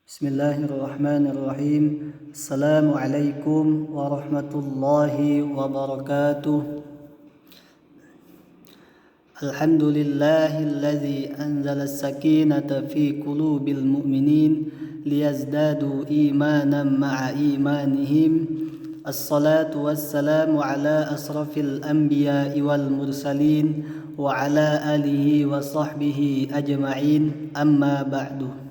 Bismillahirrahmanirrahim. Assalamualaikum warahmatullahi wabarakatuh. Alhamdulillahilladzi anzala as-sakinata fi qulubil mu'minin liyazdadu imanan ma'a imanihim. Assalatu wassalamu ala asrafil anbiya'i wal mursalin wa ala alihi wa sahbihi ajma'in, amma ba'du.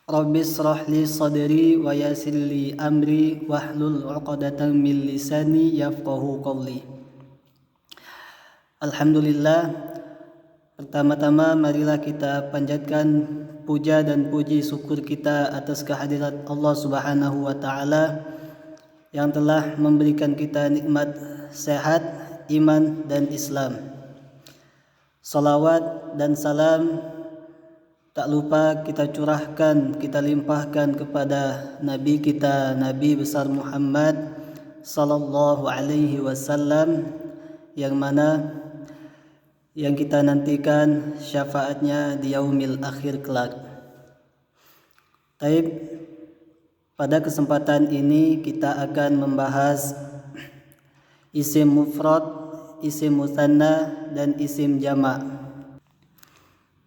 Rabbi israh li sadri wa yassir li amri wahlul 'uqdatam min lisani yafqahu qawli. Alhamdulillah, pertama-tama marilah kita panjatkan puja dan puji syukur kita atas kehadirat Allah Subhanahu wa taala yang telah memberikan kita nikmat sehat, iman dan Islam. Salawat dan salam tak lupa kita curahkan, kita limpahkan kepada Nabi kita, Nabi besar Muhammad sallallahu alaihi wasallam, yang kita nantikan syafaatnya di yaumil akhir kelak. Taib, pada kesempatan ini kita akan membahas isim mufrad, isim musanna dan isim jama'.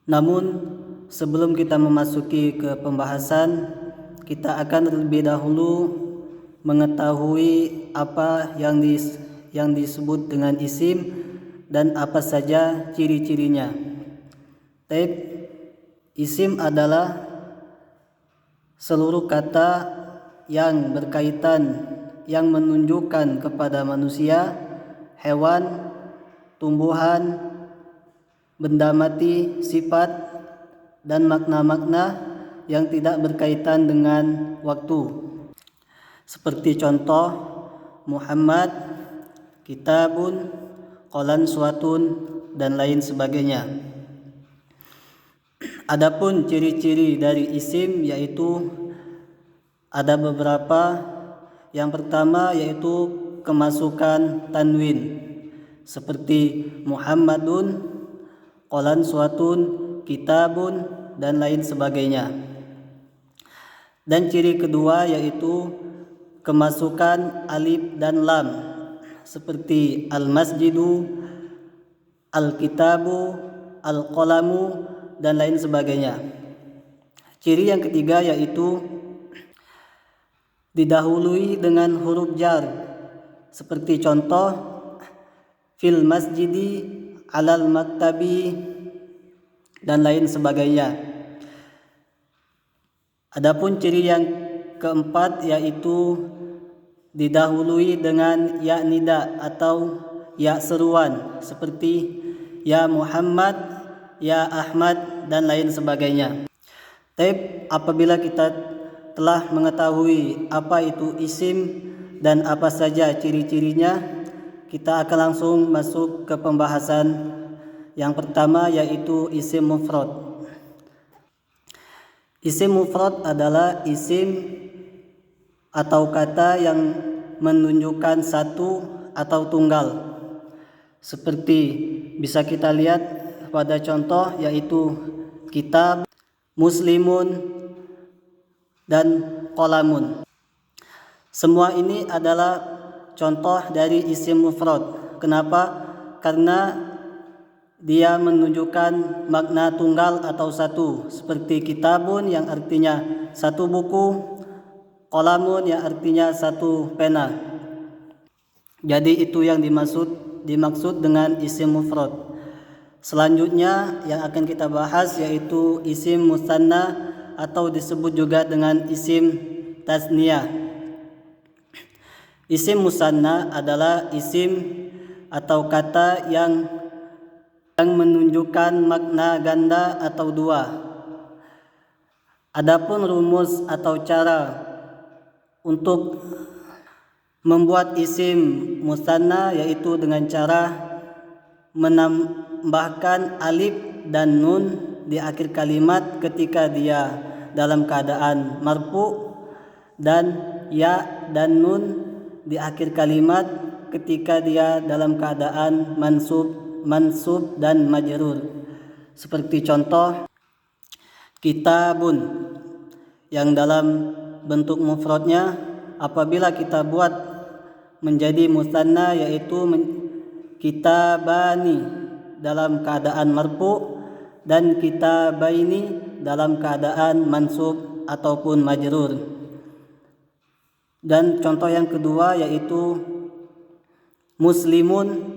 Namun sebelum kita memasuki ke pembahasan, kita akan terlebih dahulu mengetahui apa yang disebut dengan isim dan apa saja ciri-cirinya. Taib, isim adalah seluruh kata yang berkaitan, yang menunjukkan kepada manusia, hewan, tumbuhan, benda mati, sifat dan makna-makna yang tidak berkaitan dengan waktu. Seperti contoh Muhammad, kitabun, qalan suatun dan lain sebagainya. Adapun ciri-ciri dari isim yaitu ada beberapa. Yang pertama yaitu kemasukan tanwin seperti Muhammadun, qalan suatun, kitabun dan lain sebagainya. Dan ciri kedua yaitu kemasukan alif dan lam seperti al-masjidu, al-kitabu, al-qalamu dan lain sebagainya. Ciri yang ketiga yaitu didahului dengan huruf jar seperti contoh fil masjidi, alal maktabi dan lain sebagainya. Adapun ciri yang keempat yaitu didahului dengan ya nida atau ya seruan seperti ya Muhammad, ya Ahmad dan lain sebagainya. Tapi apabila kita telah mengetahui apa itu isim dan apa saja ciri-cirinya, kita akan langsung masuk ke pembahasan. Yang pertama yaitu isim mufrad. Isim mufrad adalah isim atau kata yang menunjukkan satu atau tunggal. Seperti bisa kita lihat pada contoh yaitu kitab, muslimun dan qalamun. Semua ini adalah contoh dari isim mufrad. Kenapa? Karena dia menunjukkan makna tunggal atau satu, seperti kitabun yang artinya satu buku, qalamun yang artinya satu pena. Jadi itu yang dimaksud dengan isim mufrad. Selanjutnya yang akan kita bahas yaitu isim musanna atau disebut juga dengan isim tasniyah. Isim musanna adalah isim atau kata yang menunjukkan makna ganda atau dua. Adapun rumus atau cara untuk membuat isim musanna yaitu dengan cara menambahkan alif dan nun di akhir kalimat ketika dia dalam keadaan marfu, dan ya dan nun di akhir kalimat ketika dia dalam keadaan mansub dan majrur. Seperti contoh kitabun yang dalam bentuk mufradnya apabila kita buat menjadi musanna, yaitu kitabani dalam keadaan marfu dan kitabaini dalam keadaan mansub ataupun majrur. Dan contoh yang kedua yaitu muslimun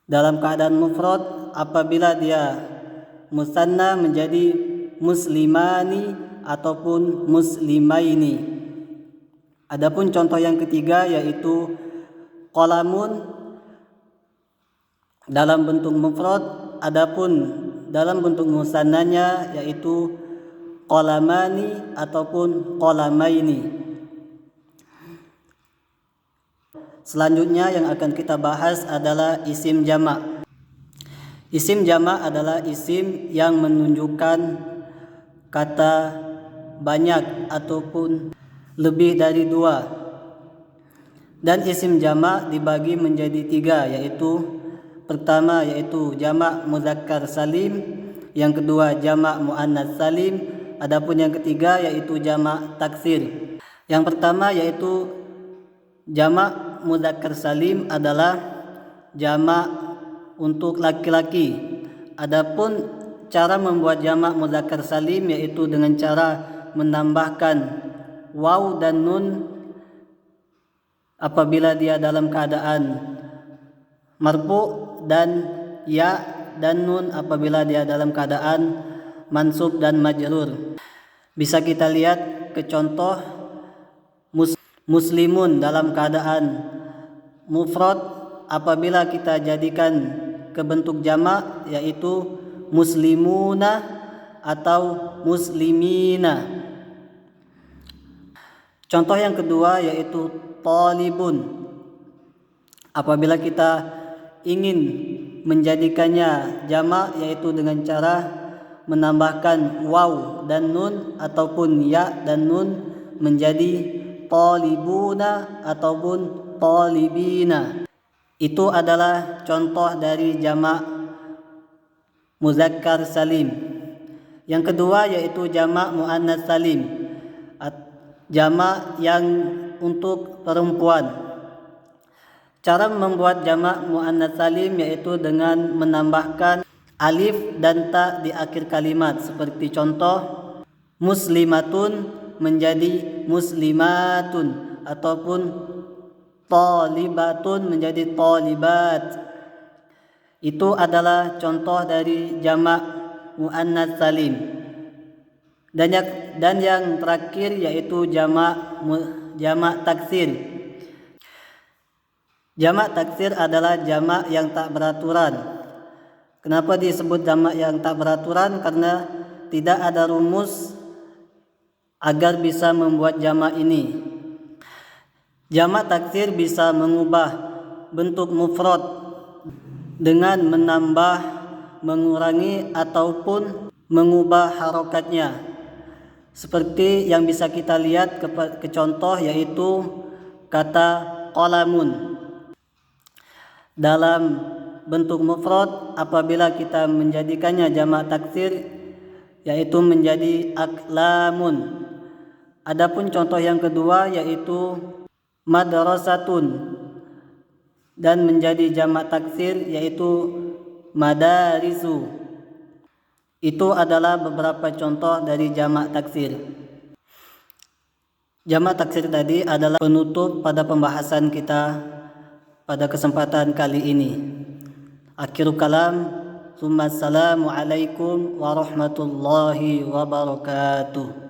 dalam keadaan mufrad apabila dia musanna menjadi muslimani ataupun muslimaini. Adapun contoh yang ketiga yaitu qalamun dalam bentuk mufrad, adapun dalam bentuk musannanya yaitu qalamani ataupun qalamaini. Selanjutnya yang akan kita bahas adalah isim jamak. Isim jamak adalah isim yang menunjukkan kata banyak ataupun lebih dari dua. Dan isim jamak dibagi menjadi tiga, yaitu pertama yaitu jamak muzakkar salim, yang kedua jamak muannats salim, adapun yang ketiga yaitu jamak taksir. Yang pertama yaitu jamak muzakkar salim adalah jamak untuk laki-laki. Adapun cara membuat jamak muzakkar salim yaitu dengan cara menambahkan waw dan nun apabila dia dalam keadaan marfu dan ya dan nun apabila dia dalam keadaan mansub dan majrur. Bisa kita lihat ke contoh muslimun dalam keadaan mufrad apabila kita jadikan ke bentuk jamak yaitu muslimuna atau muslimina. Contoh yang kedua yaitu talibun. Apabila kita ingin menjadikannya jamak yaitu dengan cara menambahkan waw dan nun ataupun ya dan nun menjadi talibuna ataupun talibina. Itu adalah contoh dari jamak muzakkar salim. Yang kedua yaitu jamak muannats salim, jamak yang untuk perempuan. Cara membuat jamak muannats salim yaitu dengan menambahkan alif dan ta di akhir kalimat, seperti contoh muslimatun menjadi muslimatun ataupun talibatun menjadi talibat. Itu adalah contoh dari jamak muannats salim. Dan yang terakhir yaitu jamak taksir. Jamak taksir adalah jamak yang tak beraturan. Kenapa disebut jamak yang tak beraturan? Karena tidak ada rumus agar bisa membuat jamak ini. Jamak taksir bisa mengubah bentuk mufrad dengan menambah, mengurangi ataupun mengubah harokatnya. Seperti yang bisa kita lihat ke contoh yaitu kata qalamun. Dalam bentuk mufrad apabila kita menjadikannya jamak taksir yaitu menjadi aklamun. Adapun contoh yang kedua yaitu madrasatun dan menjadi jamak taksir yaitu madarisu. Itu adalah beberapa contoh dari jamak taksir. Jamak taksir tadi adalah penutup pada pembahasan kita pada kesempatan kali ini. Akhirul kalam, assalamualaikum warahmatullahi wabarakatuh.